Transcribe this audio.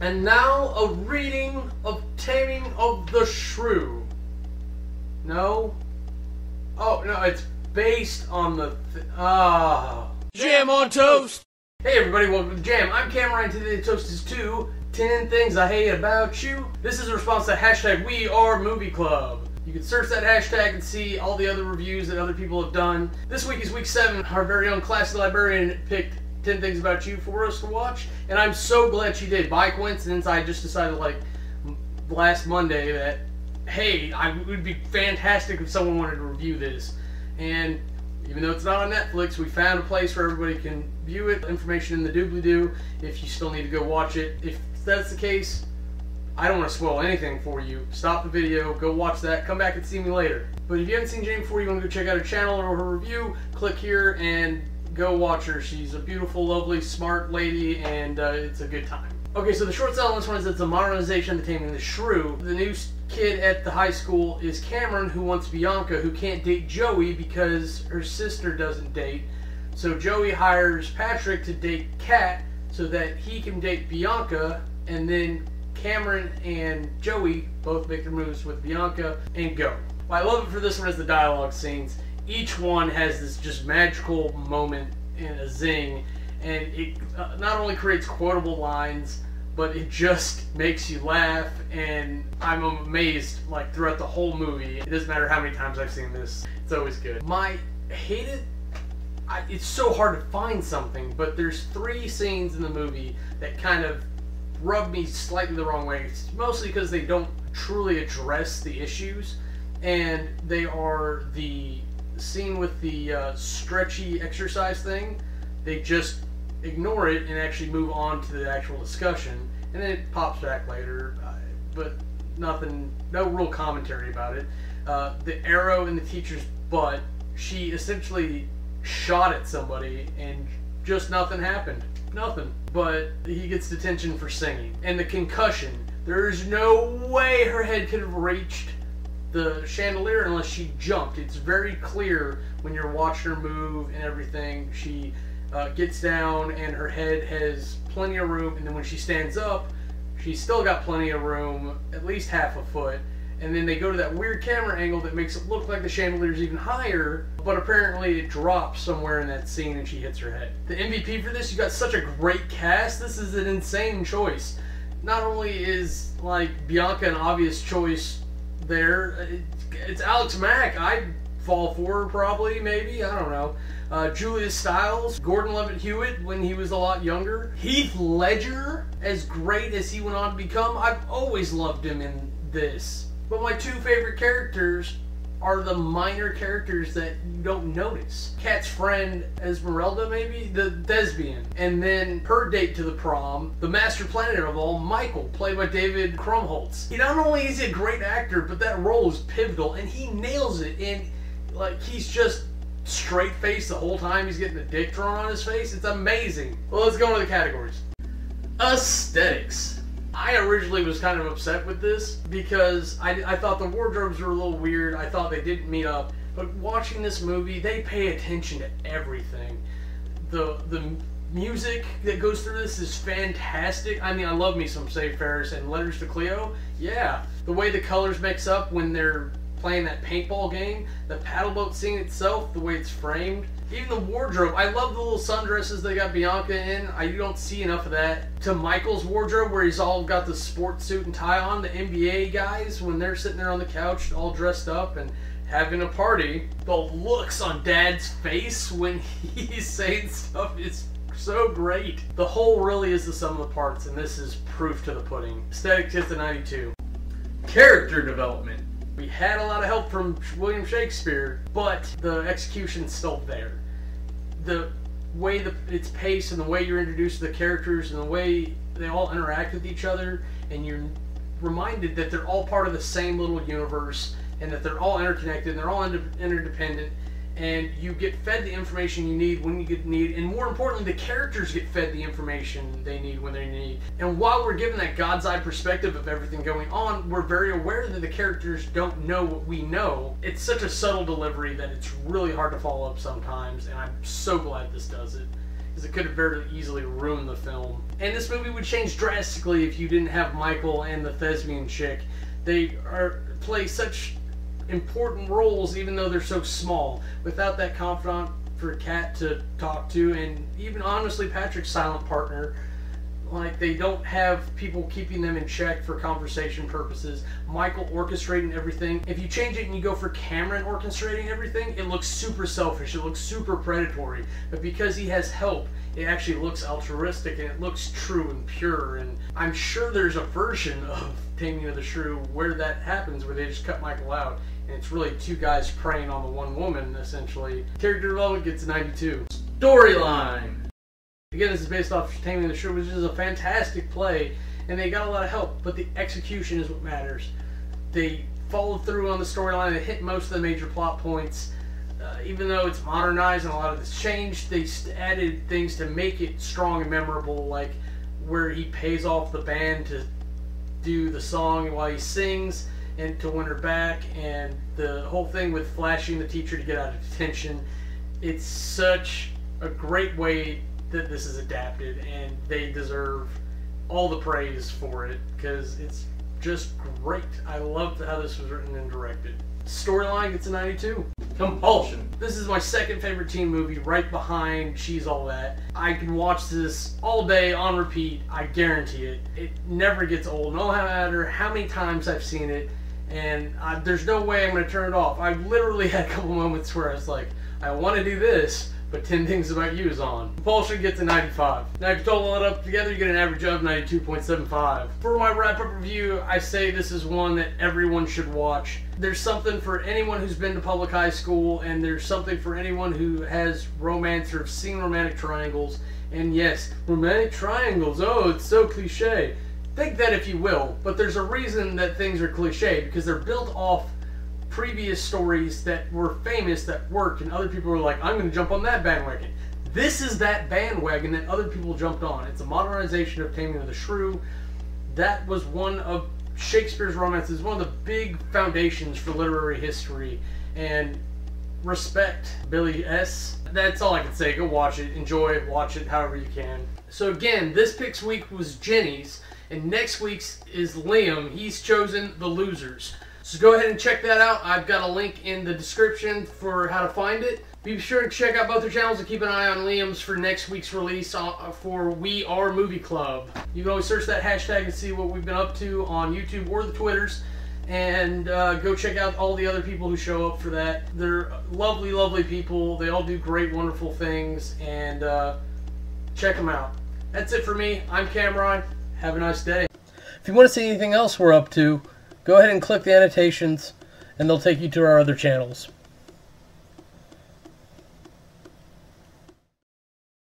And now a reading of Taming of the Shrew. No? Oh, no, it's based on the... Jam on toast! Hey everybody, welcome to Jam. I'm Cameron, and today the toast is 10 things I hate about you. This is a response to hashtag We Are Movie Club. You can search that hashtag and see all the other reviews that other people have done. This week is week 7. Our very own classy librarian picked 10 things about you for us to watch, and I'm so glad she did. By coincidence, I just decided like last Monday that, hey, it would be fantastic if someone wanted to review this. And even though it's not on Netflix, we found a place where everybody can view it. Information in the doobly-doo if you still need to go watch it. If that's the case, I don't want to spoil anything for you. Stop the video, go watch that, come back and see me later. But if you haven't seen Jane before, you want to go check out her channel or her review, click here and go watch her. She's a beautiful, lovely, smart lady, and it's a good time. Okay, so the short sell on this one is it's a modernization of The Taming of the Shrew. The new kid at the high school is Cameron, who wants Bianca, who can't date Joey because her sister doesn't date. So Joey hires Patrick to date Kat so that he can date Bianca, and then Cameron and Joey both make their moves with Bianca and go. What I love it for this one is the dialogue scenes. Each one has this just magical moment and a zing, and it not only creates quotable lines, but it just makes you laugh, and I'm amazed like throughout the whole movie. It doesn't matter how many times I've seen this, it's always good. My hated, it's so hard to find something, but there's 3 scenes in the movie that kind of rub me slightly the wrong way. It's mostly because they don't truly address the issues, and they are the scene with the stretchy exercise thing. They just ignore it and actually move on to the actual discussion, and then it pops back later, but nothing, no real commentary about it. The arrow in the teacher's butt, she essentially shot at somebody and just nothing happened. Nothing. But he gets detention for singing. And the concussion, there's no way her head could have reached the chandelier unless she jumped. It's very clear when you're watching her move and everything. She gets down and her head has plenty of room, and then when she stands up, she's still got plenty of room, at least half a foot. And then they go to that weird camera angle that makes it look like the chandelier's even higher, but apparently it drops somewhere in that scene and she hits her head. The MVP for this, you got such a great cast. This is an insane choice. Not only is like Bianca an obvious choice there, it's Alex Mack. I'd fall for her probably, maybe, I don't know. Julia Stiles, Gordon Levitt Hewitt when he was a lot younger. Heath Ledger, as great as he went on to become, I've always loved him in this. But my 2 favorite characters are the minor characters that you don't notice. Kat's friend, Esmeralda maybe, the thespian. And then her date to the prom, the master planner of all, Michael, played by David Krumholtz. He not only is he a great actor, but that role is pivotal, and he nails it. And like, he's just straight-faced the whole time he's getting the dick drawn on his face. It's amazing. Well, let's go into the categories. Aesthetics. I originally was kind of upset with this because I thought the wardrobes were a little weird. I thought they didn't meet up. But watching this movie, they pay attention to everything. The music that goes through this is fantastic. I mean, I love me some Save Ferris and Letters to Cleo. Yeah. The way the colors mix up when they're playing that paintball game, the paddle boat scene itself, the way it's framed, even the wardrobe. I love the little sundresses they got Bianca in. You don't see enough of that. To Michael's wardrobe, where he's all got the sports suit and tie on, the NBA guys, when they're sitting there on the couch all dressed up and having a party, the looks on Dad's face when he's saying stuff is so great. The whole really is the sum of the parts, and this is proof to the pudding. Aesthetic hits the 92. Character development. We had a lot of help from William Shakespeare, but the execution's still there. The way it's paced and the way you're introduced to the characters and the way they all interact with each other, and you're reminded that they're all part of the same little universe and that they're all interconnected and they're all interdependent, and you get fed the information you need when you need, and more importantly, the characters get fed the information they need when they need. And while we're given that God's eye perspective of everything going on, we're very aware that the characters don't know what we know. It's such a subtle delivery that it's really hard to follow up sometimes, and I'm so glad this does it. because it could have very easily ruined the film. And this movie would change drastically if you didn't have Michael and the thespian chick. They play such important roles even though they're so small. Without that confidant for Kat to talk to, and even honestly Patrick's silent partner, like, they don't have people keeping them in check for conversation purposes. Michael orchestrating everything. If you change it and you go for Cameron orchestrating everything, it looks super selfish, it looks super predatory. But because he has help, it actually looks altruistic and it looks true and pure. And I'm sure there's a version of Taming of the Shrew where that happens, where they just cut Michael out and it's really two guys preying on the one woman, essentially. Character development gets a 92. Storyline. Again, this is based off Taming of the Shrew, which is a fantastic play, and they got a lot of help, but the execution is what matters. They followed through on the storyline, they hit most of the major plot points. Even though it's modernized and a lot of this changed, they added things to make it strong and memorable, like where he pays off the band to do the song while he sings and to win her back, and the whole thing with flashing the teacher to get out of detention. It's such a great way that this is adapted, and they deserve all the praise for it because it's just great. I loved how this was written and directed. Storyline gets a 92. Compulsion. This is my second favorite teen movie, right behind She's All That. I can watch this all day on repeat. I guarantee it. It never gets old, no matter how many times I've seen it, and there's no way I'm going to turn it off. I've literally had a couple moments where I was like, I want to do this, but 10 Things About You is on. Compulsion gets a 95. Now if you total it up together, you get an average of 92.75. For my wrap-up review, I say this is one that everyone should watch. There's something for anyone who's been to public high school, and there's something for anyone who has romance or seen romantic triangles. And yes, romantic triangles, oh, it's so cliche. Think that if you will, but there's a reason that things are cliche, because they're built off previous stories that were famous, that worked, and other people were like, I'm going to jump on that bandwagon. This is that bandwagon that other people jumped on. It's a modernization of Taming of the Shrew. That was one of Shakespeare's romances, one of the big foundations for literary history, and respect Billy S. That's all I can say. Go watch it, enjoy it, watch it however you can. So again, this pick's week was Jenny's, and next week's is Liam. He's chosen The Losers. So go ahead and check that out. I've got a link in the description for how to find it. Be sure to check out both their channels and keep an eye on Liam's for next week's release for We Are Movie Club. You can always search that hashtag and see what we've been up to on YouTube or the Twitters. And go check out all the other people who show up for that. They're lovely, lovely people. They all do great, wonderful things. And check them out. That's it for me. I'm Cameron. Have a nice day. If you want to see anything else we're up to, go ahead and click the annotations, and they'll take you to our other channels.